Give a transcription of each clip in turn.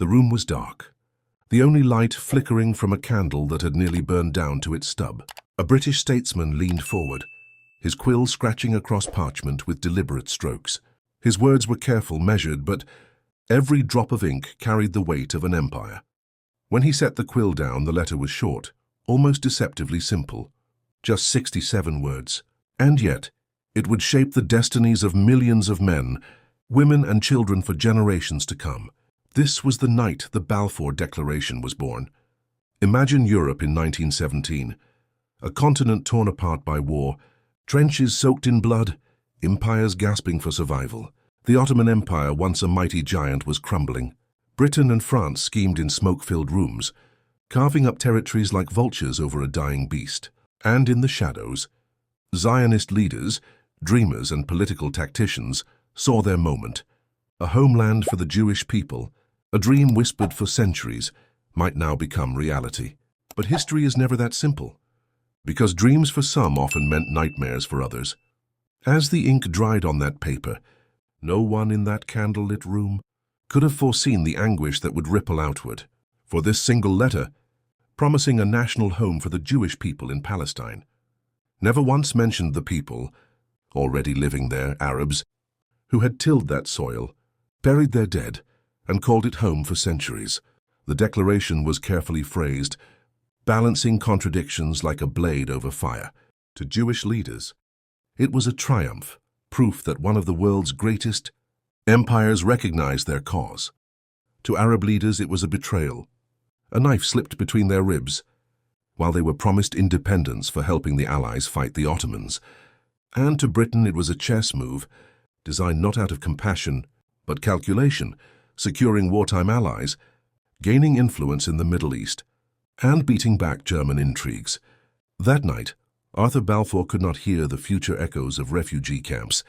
The room was dark, the only light flickering from a candle that had nearly burned down to its stub. A British statesman leaned forward, his quill scratching across parchment with deliberate strokes. His words were careful, measured, but every drop of ink carried the weight of an empire. When he set the quill down, the letter was short, almost deceptively simple. Just 67 words. And yet, it would shape the destinies of millions of men, women and children for generations to come. This was the night the Balfour Declaration was born. Imagine Europe in 1917, a continent torn apart by war, trenches soaked in blood, empires gasping for survival. The Ottoman Empire, once a mighty giant, was crumbling. Britain and France schemed in smoke-filled rooms, carving up territories like vultures over a dying beast. And in the shadows, Zionist leaders, dreamers and political tacticians saw their moment. A homeland for the Jewish people, a dream whispered for centuries, might now become reality. But history is never that simple, because dreams for some often meant nightmares for others. As the ink dried on that paper, no one in that candlelit room could have foreseen the anguish that would ripple outward. For this single letter, promising a national home for the Jewish people in Palestine, never once mentioned the people, already living there, Arabs, who had tilled that soil, buried their dead, and called it home for centuries. The declaration was carefully phrased, balancing contradictions like a blade over fire. To Jewish leaders, it was a triumph, proof that one of the world's greatest empires recognized their cause. To Arab leaders, it was a betrayal. A knife slipped between their ribs, while they were promised independence for helping the Allies fight the Ottomans. And to Britain, it was a chess move, designed not out of compassion, but calculation, securing wartime allies, gaining influence in the Middle East, and beating back German intrigues. That night, Arthur Balfour could not hear the future echoes of refugee camps,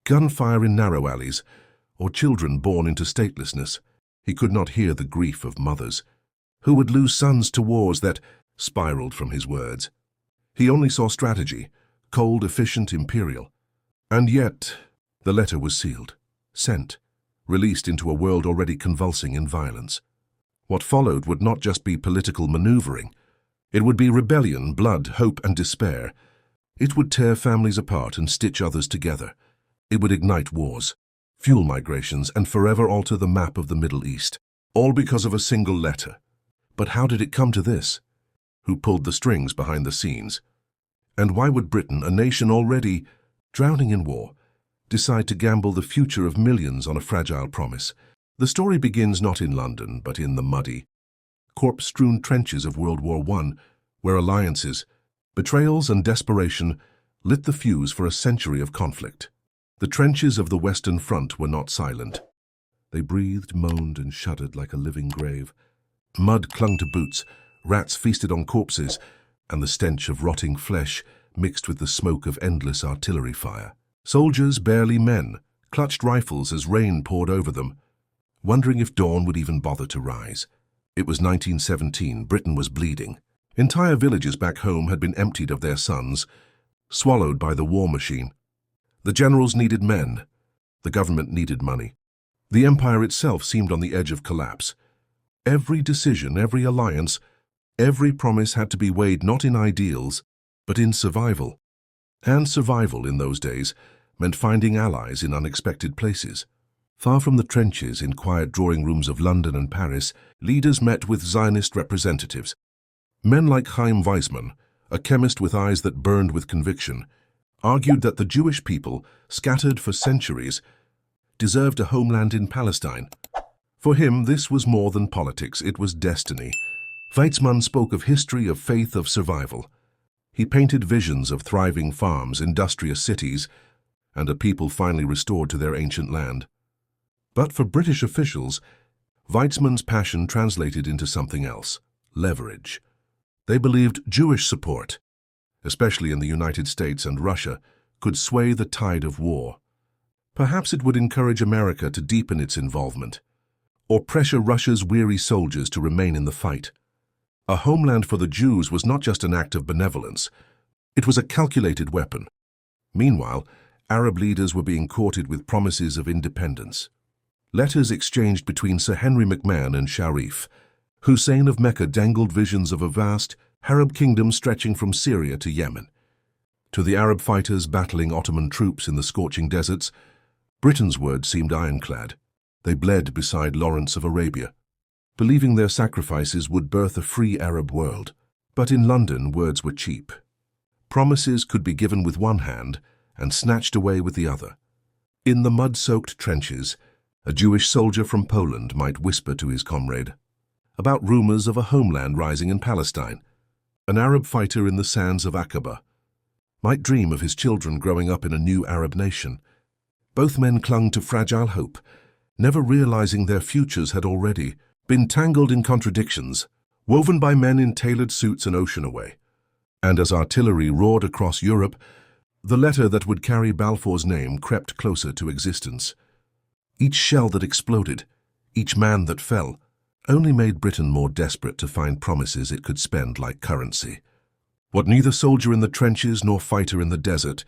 gunfire in narrow alleys, or children born into statelessness. He could not hear the grief of mothers who would lose sons to wars that spiraled from his words. He only saw strategy, cold, efficient, imperial. And yet, the letter was sealed, sent, released into a world already convulsing in violence. What followed would not just be political maneuvering. It would be rebellion, blood, hope, and despair. It would tear families apart and stitch others together. It would ignite wars, fuel migrations, and forever alter the map of the Middle East. All because of a single letter. But how did it come to this? Who pulled the strings behind the scenes? And why would Britain, a nation already drowning in war, decide to gamble the future of millions on a fragile promise? The story begins not in London, but in the muddy, corpse-strewn trenches of World War I, where alliances, betrayals, and desperation lit the fuse for a century of conflict. The trenches of the Western Front were not silent. They breathed, moaned, and shuddered like a living grave. Mud clung to boots, rats feasted on corpses, and the stench of rotting flesh mixed with the smoke of endless artillery fire. Soldiers, barely men, clutched rifles as rain poured over them, wondering if dawn would even bother to rise. It was 1917, Britain was bleeding. Entire villages back home had been emptied of their sons, swallowed by the war machine. The generals needed men. The government needed money. The empire itself seemed on the edge of collapse. Every decision, every alliance, every promise had to be weighed not in ideals, but in survival. And survival in those days meant finding allies in unexpected places. Far from the trenches, in quiet drawing rooms of London and Paris, leaders met with Zionist representatives. Men like Chaim Weizmann, a chemist with eyes that burned with conviction, argued that the Jewish people, scattered for centuries, deserved a homeland in Palestine. For him, this was more than politics, it was destiny. Weizmann spoke of history, of faith, of survival. He painted visions of thriving farms, industrious cities, and a people finally restored to their ancient land. But for British officials, Weizmann's passion translated into something else: leverage. They believed Jewish support, especially in the United States and Russia, could sway the tide of war. Perhaps it would encourage America to deepen its involvement, or pressure Russia's weary soldiers to remain in the fight. A homeland for the Jews was not just an act of benevolence, it was a calculated weapon. Meanwhile, Arab leaders were being courted with promises of independence. Letters exchanged between Sir Henry McMahon and Sharif. Hussein of Mecca dangled visions of a vast Arab kingdom stretching from Syria to Yemen. To the Arab fighters battling Ottoman troops in the scorching deserts, Britain's words seemed ironclad. They bled beside Lawrence of Arabia, believing their sacrifices would birth a free Arab world. But in London, words were cheap. Promises could be given with one hand and snatched away with the other. In the mud-soaked trenches, a Jewish soldier from Poland might whisper to his comrade about rumors of a homeland rising in Palestine. An Arab fighter in the sands of Aqaba might dream of his children growing up in a new Arab nation. Both men clung to fragile hope, never realizing their futures had already been tangled in contradictions, woven by men in tailored suits an ocean away. And as artillery roared across Europe, the letter that would carry Balfour's name crept closer to existence. Each shell that exploded, each man that fell, only made Britain more desperate to find promises it could spend like currency. What neither soldier in the trenches nor fighter in the desert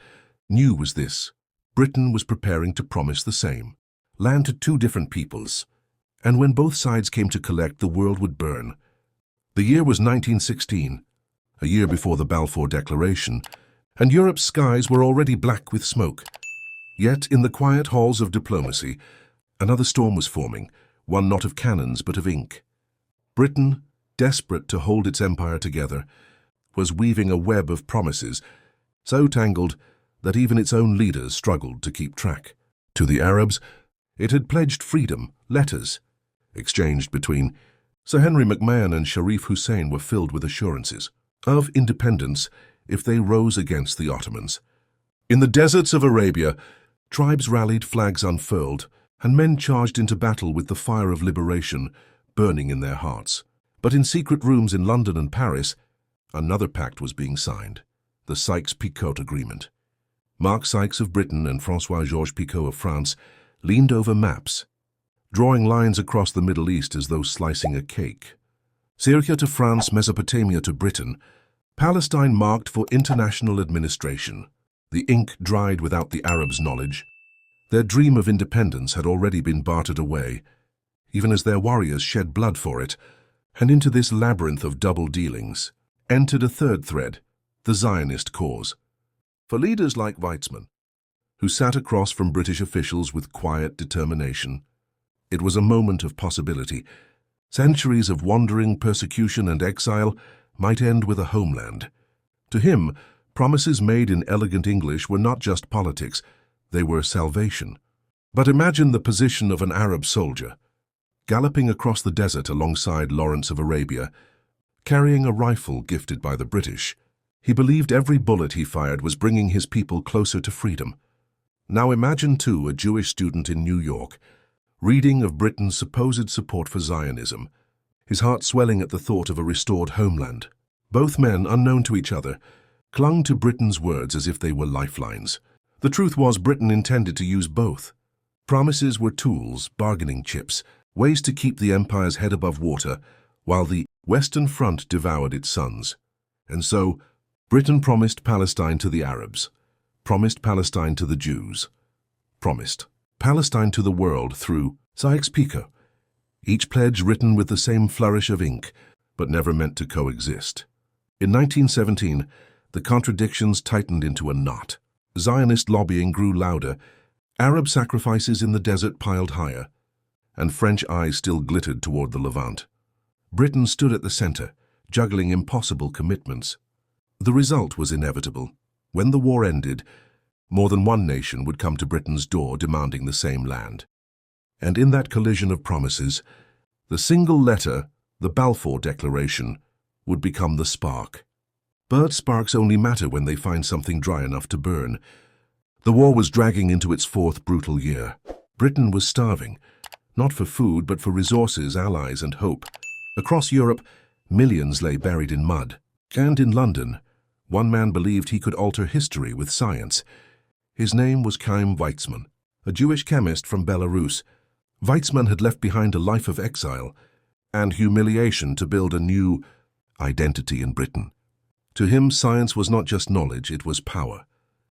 knew was this: Britain was preparing to promise the same land to two different peoples, and when both sides came to collect, the world would burn. The year was 1916, a year before the Balfour Declaration, and Europe's skies were already black with smoke. Yet, in the quiet halls of diplomacy, another storm was forming, one not of cannons but of ink. Britain, desperate to hold its empire together, was weaving a web of promises, so tangled that even its own leaders struggled to keep track. To the Arabs, it had pledged freedom. Letters exchanged between Sir Henry McMahon and Sharif Hussein were filled with assurances of independence if they rose against the Ottomans. In the deserts of Arabia, tribes rallied, flags unfurled, and men charged into battle with the fire of liberation burning in their hearts. But in secret rooms in London and Paris, another pact was being signed, the Sykes-Picot Agreement. Mark Sykes of Britain and François-Georges Picot of France leaned over maps, drawing lines across the Middle East as though slicing a cake. Syria to France, Mesopotamia to Britain, Palestine marked for international administration. The ink dried without the Arabs' knowledge. Their dream of independence had already been bartered away, even as their warriors shed blood for it, and into this labyrinth of double dealings entered a third thread, the Zionist cause. For leaders like Weizmann, who sat across from British officials with quiet determination, it was a moment of possibility. Centuries of wandering, persecution, and exile might end with a homeland. To him, promises made in elegant English were not just politics, they were salvation. But imagine the position of an Arab soldier, galloping across the desert alongside Lawrence of Arabia, carrying a rifle gifted by the British. He believed every bullet he fired was bringing his people closer to freedom. Now imagine, too, a Jewish student in New York, reading of Britain's supposed support for Zionism, his heart swelling at the thought of a restored homeland. Both men, unknown to each other, clung to Britain's words as if they were lifelines. The truth was, Britain intended to use both. Promises were tools, bargaining chips, ways to keep the empire's head above water, while the Western Front devoured its sons. And so, Britain promised Palestine to the Arabs, promised Palestine to the Jews, promised Palestine to the world through Sykes-Picot, each pledge written with the same flourish of ink, but never meant to coexist. In 1917, the contradictions tightened into a knot. Zionist lobbying grew louder, Arab sacrifices in the desert piled higher, and French eyes still glittered toward the Levant. Britain stood at the center, juggling impossible commitments. The result was inevitable. When the war ended, more than one nation would come to Britain's door demanding the same land. And in that collision of promises, the single letter, the Balfour Declaration, would become the spark. But sparks only matter when they find something dry enough to burn. The war was dragging into its fourth brutal year. Britain was starving, not for food but for resources, allies, and hope. Across Europe, millions lay buried in mud. And in London, one man believed he could alter history with science. His name was Chaim Weizmann, a Jewish chemist from Belarus. Weizmann had left behind a life of exile and humiliation to build a new identity in Britain. To him, science was not just knowledge, it was power.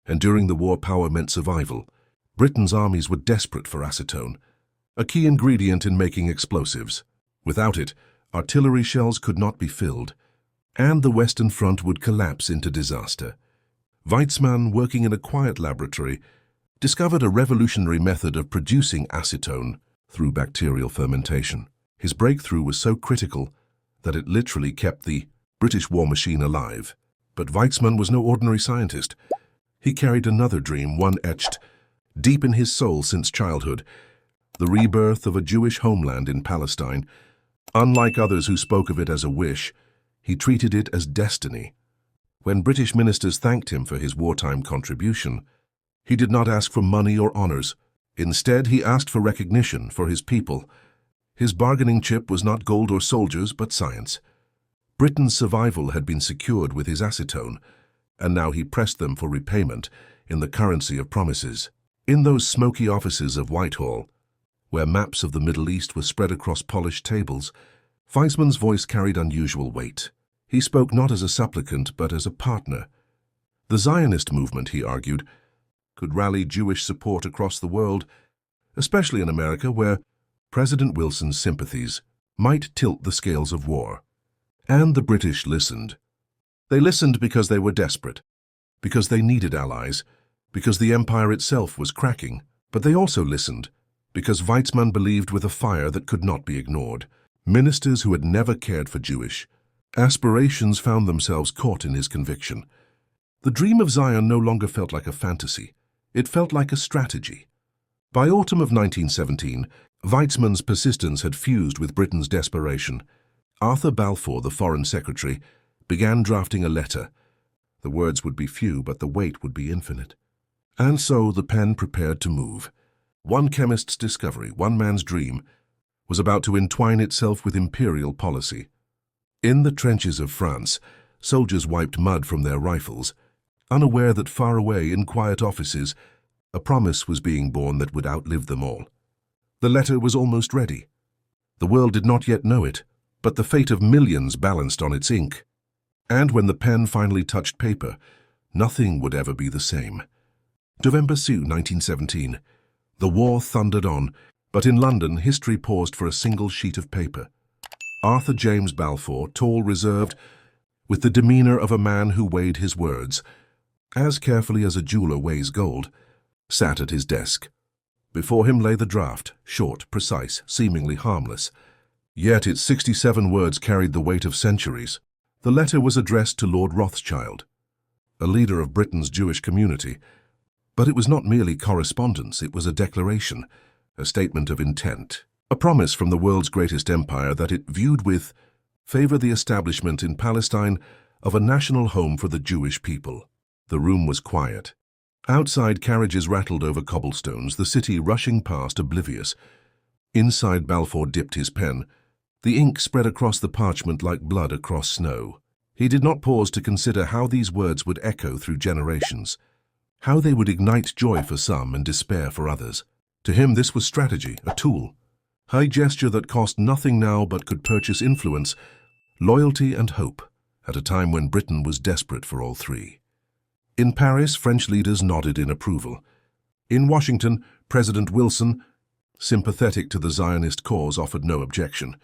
And during the war, power meant survival. Britain's armies were desperate for acetone, a key ingredient in making explosives. Without it, artillery shells could not be filled, and the Western Front would collapse into disaster. Weizmann, working in a quiet laboratory, discovered a revolutionary method of producing acetone through bacterial fermentation. His breakthrough was so critical that it literally kept the British war machine alive. But Weizmann was no ordinary scientist. He carried another dream, one etched deep in his soul since childhood, the rebirth of a Jewish homeland in Palestine. Unlike others who spoke of it as a wish, he treated it as destiny. When British ministers thanked him for his wartime contribution, he did not ask for money or honors. Instead, he asked for recognition for his people. His bargaining chip was not gold or soldiers, but science. Britain's survival had been secured with his acetone, and now he pressed them for repayment in the currency of promises. In those smoky offices of Whitehall, where maps of the Middle East were spread across polished tables, Weizmann's voice carried unusual weight. He spoke not as a supplicant, but as a partner. The Zionist movement, he argued, could rally Jewish support across the world, especially in America, where President Wilson's sympathies might tilt the scales of war. And the British listened. They listened because they were desperate, because they needed allies, because the empire itself was cracking. But they also listened because Weizmann believed with a fire that could not be ignored. Ministers who had never cared for Jewish aspirations found themselves caught in his conviction. The dream of Zion no longer felt like a fantasy. It felt like a strategy. By autumn of 1917, Weizmann's persistence had fused with Britain's desperation. Arthur Balfour, the Foreign Secretary, began drafting a letter. The words would be few, but the weight would be infinite. And so the pen prepared to move. One chemist's discovery, one man's dream, was about to entwine itself with imperial policy. In the trenches of France, soldiers wiped mud from their rifles, unaware that far away in quiet offices, a promise was being born that would outlive them all. The letter was almost ready. The world did not yet know it, but the fate of millions balanced on its ink. And when the pen finally touched paper, nothing would ever be the same. November 2, 1917. The war thundered on, but in London, history paused for a single sheet of paper. Arthur James Balfour, tall, reserved, with the demeanor of a man who weighed his words, as carefully as a jeweler weighs gold, sat at his desk. Before him lay the draft, short, precise, seemingly harmless. Yet its 67 words carried the weight of centuries. The letter was addressed to Lord Rothschild, a leader of Britain's Jewish community. But it was not merely correspondence, it was a declaration, a statement of intent, a promise from the world's greatest empire that it viewed with favor the establishment in Palestine of a national home for the Jewish people. The room was quiet. Outside, carriages rattled over cobblestones, the city rushing past oblivious. Inside, Balfour dipped his pen. The ink spread across the parchment like blood across snow. He did not pause to consider how these words would echo through generations, how they would ignite joy for some and despair for others. To him, this was strategy, a tool, a gesture that cost nothing now but could purchase influence, loyalty and hope, at a time when Britain was desperate for all three. In Paris, French leaders nodded in approval. In Washington, President Wilson, sympathetic to the Zionist cause, offered no objection.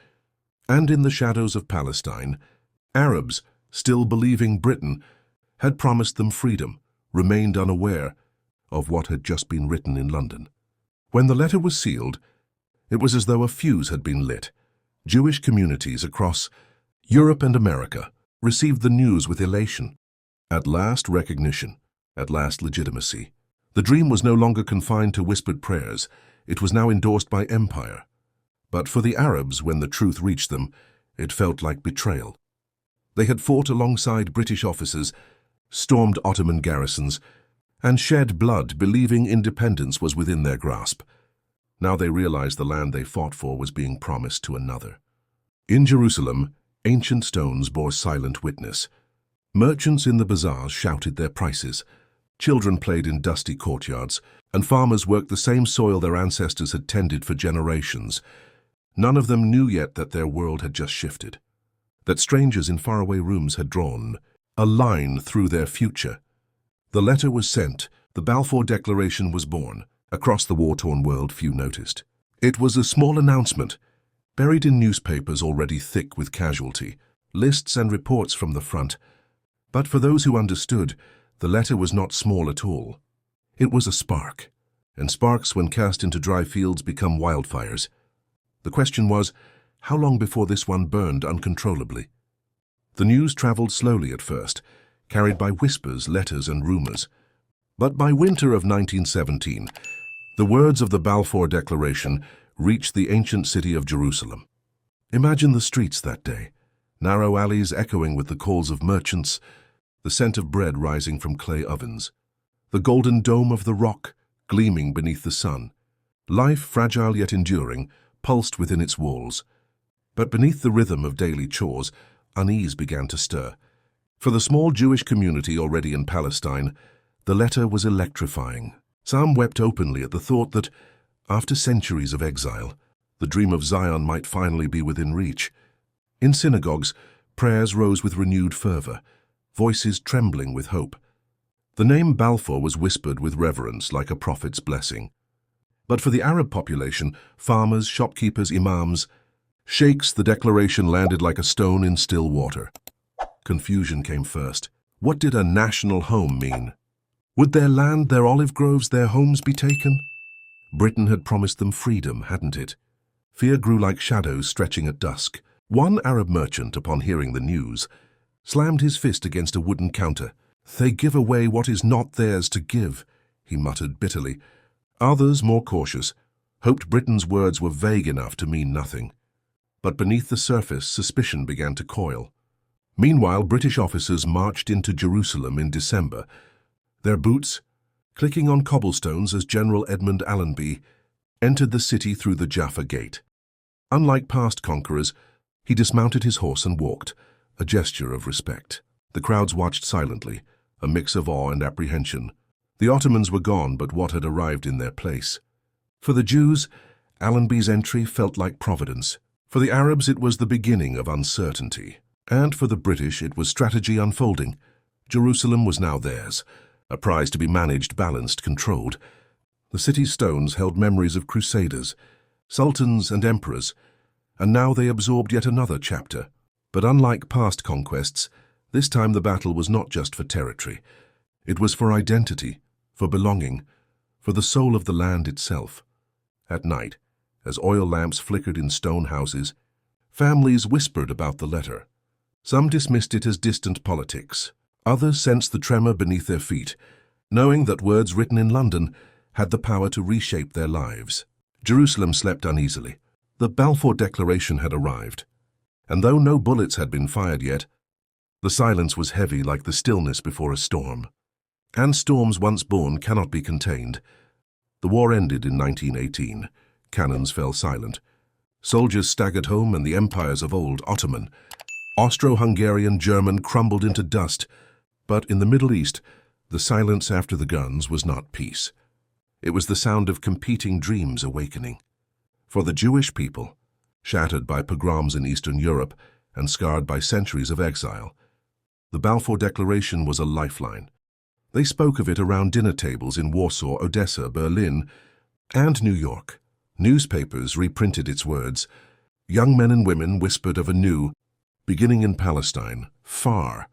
And in the shadows of Palestine, Arabs, still believing Britain, had promised them freedom, remained unaware of what had just been written in London. When the letter was sealed, it was as though a fuse had been lit. Jewish communities across Europe and America received the news with elation. At last, recognition. At last, legitimacy. The dream was no longer confined to whispered prayers. It was now endorsed by empire. But for the Arabs, when the truth reached them, it felt like betrayal. They had fought alongside British officers, stormed Ottoman garrisons, and shed blood believing independence was within their grasp. Now they realized the land they fought for was being promised to another. In Jerusalem, ancient stones bore silent witness. Merchants in the bazaars shouted their prices. Children played in dusty courtyards, and farmers worked the same soil their ancestors had tended for generations. None of them knew yet that their world had just shifted, that strangers in faraway rooms had drawn a line through their future. The letter was sent, the Balfour Declaration was born. Across the war-torn world, few noticed. It was a small announcement, buried in newspapers already thick with casualty, lists and reports from the front. But for those who understood, the letter was not small at all. It was a spark, and sparks, when cast into dry fields, become wildfires. The question was, how long before this one burned uncontrollably? The news traveled slowly at first, carried by whispers, letters, and rumors. But by winter of 1917, the words of the Balfour Declaration reached the ancient city of Jerusalem. Imagine the streets that day, narrow alleys echoing with the calls of merchants, the scent of bread rising from clay ovens, the golden dome of the rock gleaming beneath the sun. Life, fragile yet enduring, pulsed within its walls. But beneath the rhythm of daily chores, unease began to stir. For the small Jewish community already in Palestine, the letter was electrifying. Some wept openly at the thought that, after centuries of exile, the dream of Zion might finally be within reach. In synagogues, prayers rose with renewed fervor, voices trembling with hope. The name Balfour was whispered with reverence like a prophet's blessing. But for the Arab population, farmers, shopkeepers, imams, sheikhs, the declaration landed like a stone in still water. Confusion came first. What did a national home mean? Would their land, their olive groves, their homes be taken? Britain had promised them freedom, hadn't it? Fear grew like shadows stretching at dusk. One Arab merchant, upon hearing the news, slammed his fist against a wooden counter. "They give away what is not theirs to give," he muttered bitterly. Others, more cautious, hoped Britain's words were vague enough to mean nothing. But beneath the surface, suspicion began to coil. Meanwhile, British officers marched into Jerusalem in December, their boots clicking on cobblestones as General Edmund Allenby entered the city through the Jaffa Gate. Unlike past conquerors, he dismounted his horse and walked, a gesture of respect. The crowds watched silently, a mix of awe and apprehension. The Ottomans were gone, but what had arrived in their place? For the Jews, Allenby's entry felt like providence. For the Arabs, it was the beginning of uncertainty. And for the British, it was strategy unfolding. Jerusalem was now theirs, a prize to be managed, balanced, controlled. The city's stones held memories of crusaders, sultans and emperors, and now they absorbed yet another chapter. But unlike past conquests, this time the battle was not just for territory. It was for identity, for belonging, for the soul of the land itself. At night, as oil lamps flickered in stone houses, families whispered about the letter. Some dismissed it as distant politics. Others sensed the tremor beneath their feet, knowing that words written in London had the power to reshape their lives. Jerusalem slept uneasily. The Balfour Declaration had arrived, and though no bullets had been fired yet, the silence was heavy like the stillness before a storm. And storms once born cannot be contained. The war ended in 1918. Cannons fell silent. Soldiers staggered home, and the empires of old, Ottoman, Austro-Hungarian, German, crumbled into dust. But in the Middle East, the silence after the guns was not peace. It was the sound of competing dreams awakening. For the Jewish people, shattered by pogroms in Eastern Europe and scarred by centuries of exile, the Balfour Declaration was a lifeline. They spoke of it around dinner tables in Warsaw, Odessa, Berlin, and New York. Newspapers reprinted its words. Young men and women whispered of a new beginning in Palestine, far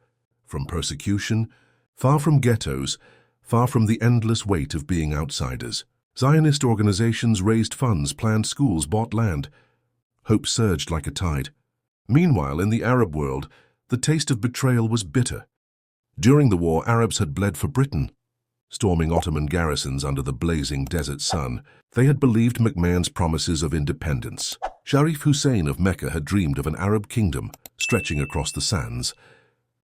from persecution, far from ghettos, far from the endless weight of being outsiders. Zionist organizations raised funds, planned schools, bought land. Hope surged like a tide. Meanwhile, in the Arab world, the taste of betrayal was bitter. During the war, Arabs had bled for Britain, storming Ottoman garrisons under the blazing desert sun. They had believed McMahon's promises of independence. Sharif Hussein of Mecca had dreamed of an Arab kingdom stretching across the sands.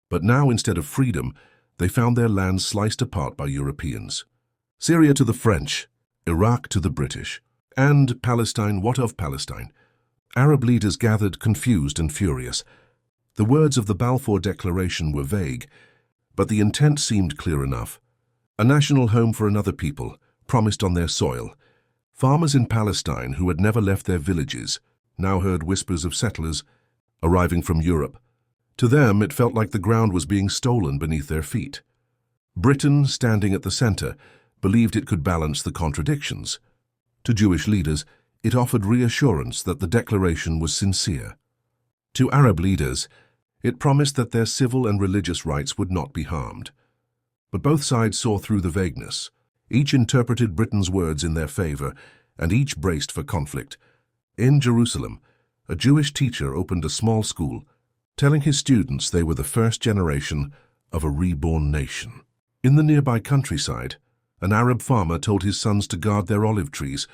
But now, instead of freedom, they found their lands sliced apart by Europeans. Syria to the French, Iraq to the British. And Palestine, what of Palestine? Arab leaders gathered, confused and furious. The words of the Balfour Declaration were vague, but the intent seemed clear enough. A national home for another people, promised on their soil. Farmers in Palestine who had never left their villages now heard whispers of settlers arriving from Europe. To them, it felt like the ground was being stolen beneath their feet. Britain, standing at the center, believed it could balance the contradictions. To Jewish leaders, It offered reassurance that the declaration was sincere. To Arab leaders, it promised that their civil and religious rights would not be harmed. But both sides saw through the vagueness. Each interpreted Britain's words in their favor, and each braced for conflict. In Jerusalem, a Jewish teacher opened a small school, telling his students they were the first generation of a reborn nation. In the nearby countryside, an Arab farmer told his sons to guard their olive trees,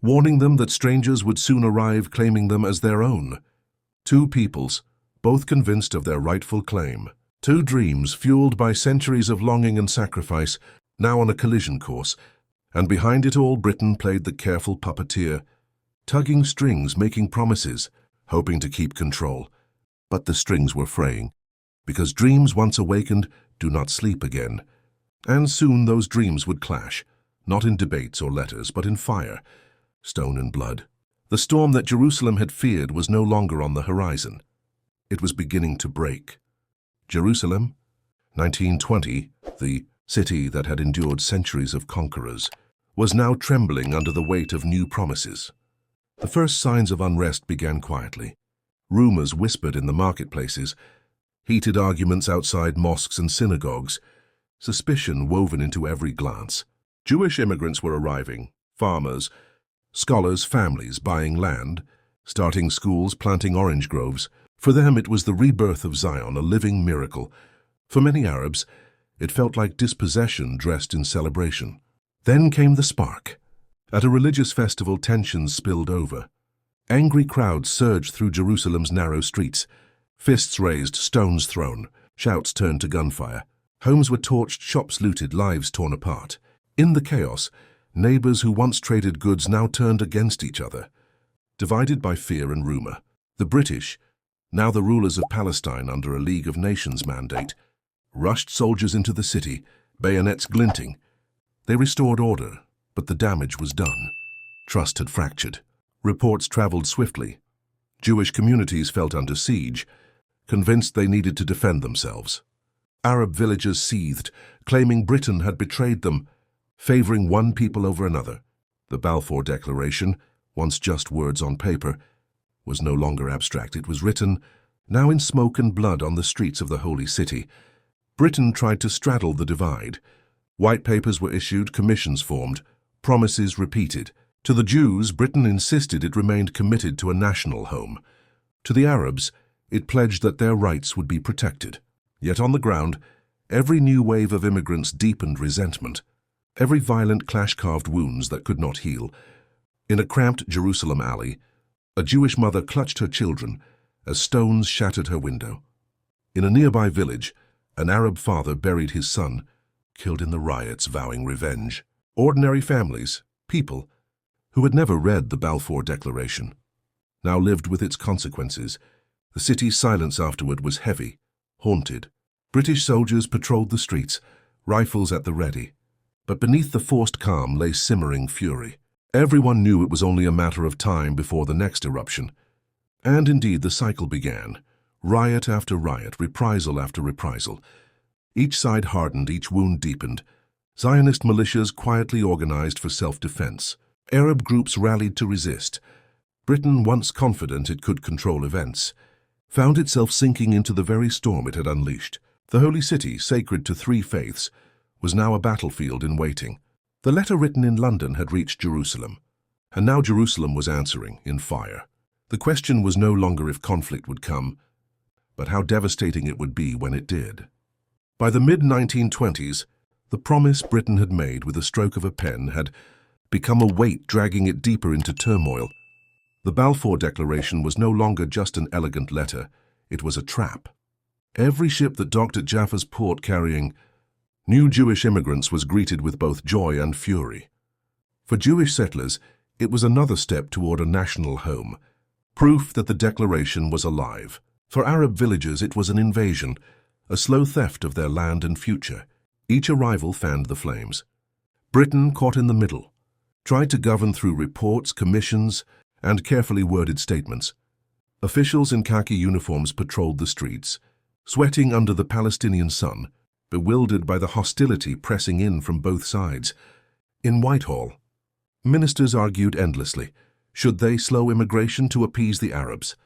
warning them that strangers would soon arrive claiming them as their own. Two peoples, both convinced of their rightful claim. Two dreams fueled by centuries of longing and sacrifice, now on a collision course, and behind it all Britain played the careful puppeteer, tugging strings, making promises, hoping to keep control. But the strings were fraying, because dreams once awakened do not sleep again. And soon those dreams would clash, not in debates or letters, but in fire, stone and blood. The storm that Jerusalem had feared was no longer on the horizon. It was beginning to break. Jerusalem, 1920, the city that had endured centuries of conquerors, was now trembling under the weight of new promises. The first signs of unrest began quietly. Rumors whispered in the marketplaces, heated arguments outside mosques and synagogues, suspicion woven into every glance. Jewish immigrants were arriving, farmers, scholars, families buying land, starting schools, planting orange groves. For them it was the rebirth of Zion, a living miracle. For many Arabs, it felt like dispossession dressed in celebration. Then came the spark. At a religious festival, tensions spilled over. Angry crowds surged through Jerusalem's narrow streets. Fists raised, stones thrown, shouts turned to gunfire. Homes were torched, shops looted, lives torn apart. In the chaos, neighbors who once traded goods now turned against each other, divided by fear and rumor. The British, now the rulers of Palestine under a League of Nations mandate, rushed soldiers into the city, bayonets glinting. They restored order, but the damage was done. Trust had fractured. Reports traveled swiftly. Jewish communities felt under siege, convinced they needed to defend themselves. Arab villages seethed, claiming Britain had betrayed them, favoring one people over another. The Balfour Declaration, once just words on paper, was no longer abstract. It was written, now in smoke and blood on the streets of the Holy City. Britain tried to straddle the divide. White papers were issued, commissions formed, promises repeated. To the Jews, Britain insisted it remained committed to a national home. To the Arabs, it pledged that their rights would be protected. Yet on the ground, every new wave of immigrants deepened resentment. Every violent clash carved wounds that could not heal. In a cramped Jerusalem alley, a Jewish mother clutched her children as stones shattered her window. In a nearby village, an Arab father buried his son, killed in the riots, vowing revenge. Ordinary families, people, who had never read the Balfour Declaration, now lived with its consequences. The city's silence afterward was heavy, haunted. British soldiers patrolled the streets, rifles at the ready. But beneath the forced calm lay simmering fury. Everyone knew it was only a matter of time before the next eruption. And indeed the cycle began. Riot after riot, reprisal after reprisal. Each side hardened, each wound deepened. Zionist militias quietly organized for self-defense. Arab groups rallied to resist. Britain, once confident it could control events, found itself sinking into the very storm it had unleashed. The Holy City, sacred to three faiths, was now a battlefield in waiting. The letter written in London had reached Jerusalem, and now Jerusalem was answering in fire. The question was no longer if conflict would come, but how devastating it would be when it did. By the mid-1920s, the promise Britain had made with a stroke of a pen had become a weight dragging it deeper into turmoil. The Balfour Declaration was no longer just an elegant letter, it was a trap. Every ship that docked at Jaffa's port carrying new Jewish immigrants was greeted with both joy and fury. For Jewish settlers, it was another step toward a national home, proof that the declaration was alive. For Arab villagers, it was an invasion, a slow theft of their land and future. Each arrival fanned the flames. Britain, caught in the middle, tried to govern through reports, commissions, and carefully worded statements. Officials in khaki uniforms patrolled the streets, sweating under the Palestinian sun, bewildered by the hostility pressing in from both sides. In Whitehall, ministers argued endlessly, Should they slow immigration to appease the Arabs,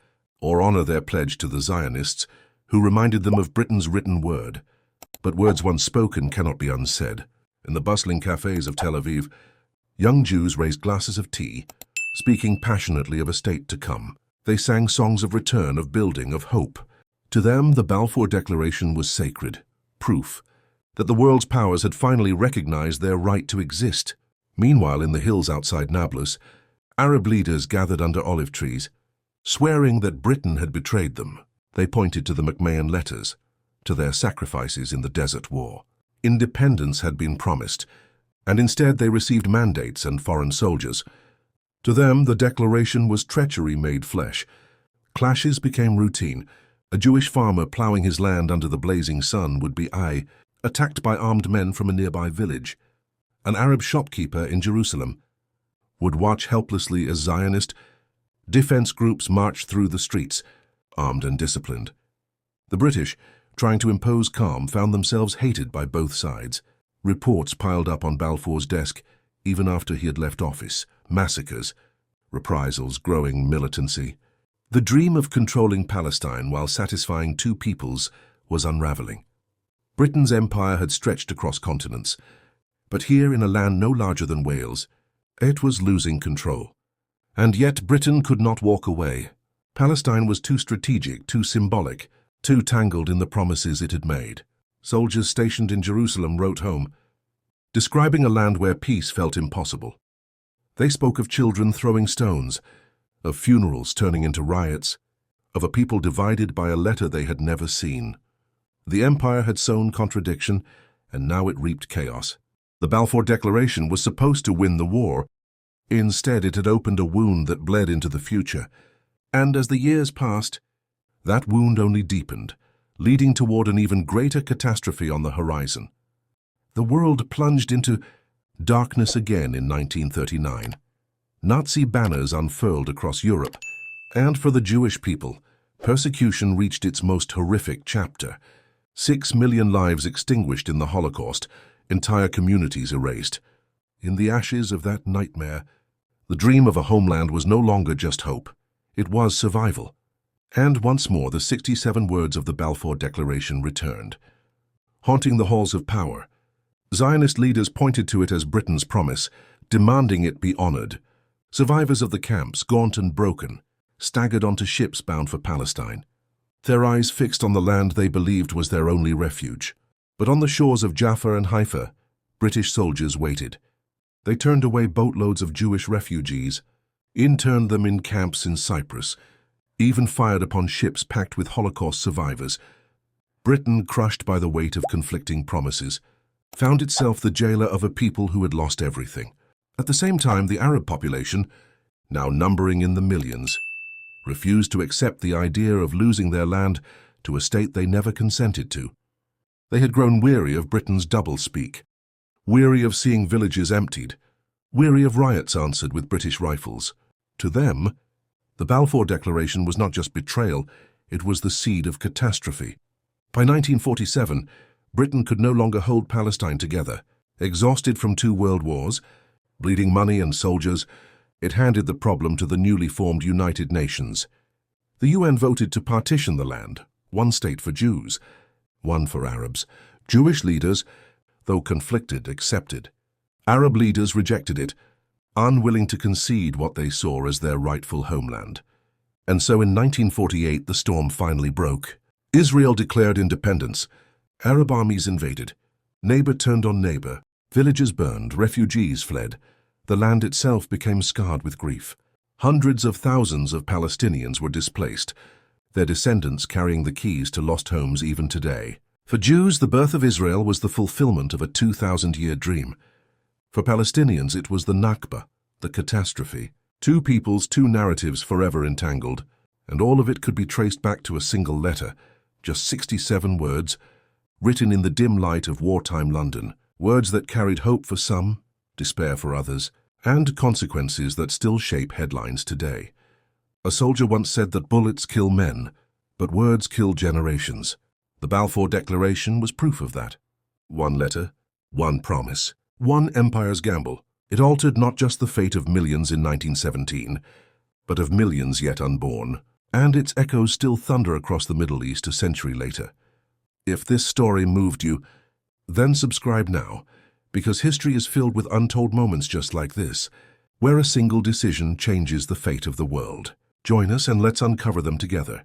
or honor their pledge to the Zionists, who reminded them of Britain's written word? But words once spoken cannot be unsaid. In the bustling cafes of Tel Aviv, young Jews raised glasses of tea, speaking passionately of a state to come. They sang songs of return, of building, of hope. To them, the Balfour Declaration was sacred, proof that the world's powers had finally recognized their right to exist. Meanwhile, in the hills outside Nablus, Arab leaders gathered under olive trees, swearing that Britain had betrayed them. They pointed to the McMahon letters, to their sacrifices in the Desert War. Independence had been promised, and instead they received mandates and foreign soldiers. To them, the declaration was treachery made flesh. Clashes became routine. A Jewish farmer plowing his land under the blazing sun would be attacked by armed men from a nearby village. An Arab shopkeeper in Jerusalem would watch helplessly as Zionist defense groups marched through the streets, armed and disciplined. The British, trying to impose calm, found themselves hated by both sides. Reports piled up on Balfour's desk even after he had left office. Massacres, reprisals, growing militancy. The dream of controlling Palestine while satisfying two peoples was unraveling. Britain's empire had stretched across continents, but here in a land no larger than Wales, it was losing control. And yet Britain could not walk away. Palestine was too strategic, too symbolic, too tangled in the promises it had made. Soldiers stationed in Jerusalem wrote home, describing a land where peace felt impossible. They spoke of children throwing stones, of funerals turning into riots, of a people divided by a letter they had never seen. The empire had sown contradiction, and now it reaped chaos. The Balfour Declaration was supposed to win the war. Instead, it had opened a wound that bled into the future. And as the years passed, that wound only deepened, leading toward an even greater catastrophe on the horizon. The world plunged into darkness again in 1939. Nazi banners unfurled across Europe, and for the Jewish people, persecution reached its most horrific chapter. 6 million lives extinguished in the Holocaust, entire communities erased. In the ashes of that nightmare, the dream of a homeland was no longer just hope. It was survival. And once more the 67 words of the Balfour Declaration returned. Haunting the halls of power, Zionist leaders pointed to it as Britain's promise, demanding it be honored. Survivors of the camps, gaunt and broken, staggered onto ships bound for Palestine, their eyes fixed on the land they believed was their only refuge. But on the shores of Jaffa and Haifa, British soldiers waited. They turned away boatloads of Jewish refugees, interned them in camps in Cyprus, even fired upon ships packed with Holocaust survivors. Britain, crushed by the weight of conflicting promises, found itself the jailer of a people who had lost everything. At the same time, the Arab population, now numbering in the millions, refused to accept the idea of losing their land to a state they never consented to. They had grown weary of Britain's doublespeak, weary of seeing villages emptied, weary of riots answered with British rifles. To them, the Balfour Declaration was not just betrayal, it was the seed of catastrophe. By 1947, Britain could no longer hold Palestine together. Exhausted from 2 world wars, bleeding money and soldiers, it handed the problem to the newly formed United Nations. The UN voted to partition the land, 1 state for Jews, 1 for Arabs. Jewish leaders, though conflicted, accepted. Arab leaders rejected it, unwilling to concede what they saw as their rightful homeland. And so in 1948 the storm finally broke. Israel declared independence. Arab armies invaded. Neighbor turned on neighbor. Villages burned, refugees fled. The land itself became scarred with grief. Hundreds of thousands of Palestinians were displaced, their descendants carrying the keys to lost homes even today. For Jews, the birth of Israel was the fulfillment of a 2,000-year dream. For Palestinians, it was the Nakba, the catastrophe. 2 peoples, 2 narratives forever entangled, and all of it could be traced back to a single letter, just 67 words, written in the dim light of wartime London, words that carried hope for some, despair for others, and consequences that still shape headlines today. A soldier once said that bullets kill men, but words kill generations. The Balfour Declaration was proof of that. 1 letter, 1 promise, 1 empire's gamble. It altered not just the fate of millions in 1917, but of millions yet unborn. And its echoes still thunder across the Middle East a century later. If this story moved you, then subscribe now, because history is filled with untold moments just like this, where a single decision changes the fate of the world. Join us and let's uncover them together.